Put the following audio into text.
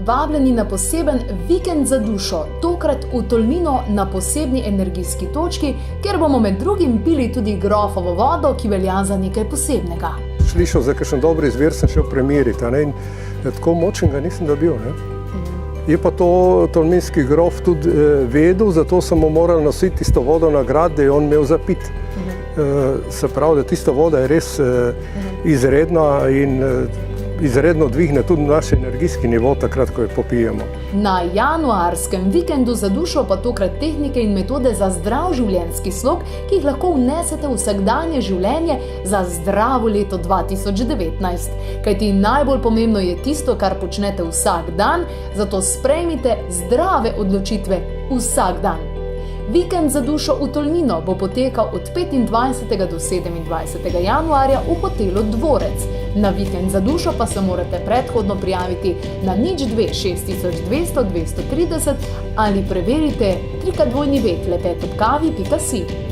vabljeni na poseben vikend za dušo, tokrat v Tolmino na posebni energijski točki, kjer bomo med drugim pili tudi grofovo vodo, ki velja za nekaj posebnega. Slišal za kakšen dober izvir, sem šel premeriti, in tako močen ga nisem dobil. Je pa to tolminski grof tudi vedel, zato sem mu moral nositi tisto vodo na grad, da je on imel za pit. Se pravi, da tista voda je res izredna in izredno dvigne tudi naš energijski nivo takrat, ko jo popijemo. Na januarskem vikendu za dušo pa tokrat tehnike in metode za zdrav življenjski slog, ki jih lahko vnesete v vsakdanje življenje za zdravo leto 2019. Kajti najbolj pomembno je tisto, kar počnete vsak dan, zato sprejmite zdrave odločitve vsak dan. Vikend za dušo v Tolmino bo potekal od 25. do 27. januarja v hotelu Dvorec. Na vikend za dušo pa se morate predhodno prijaviti na 02 6200 230 ali preverite www.klepetobkavi.si.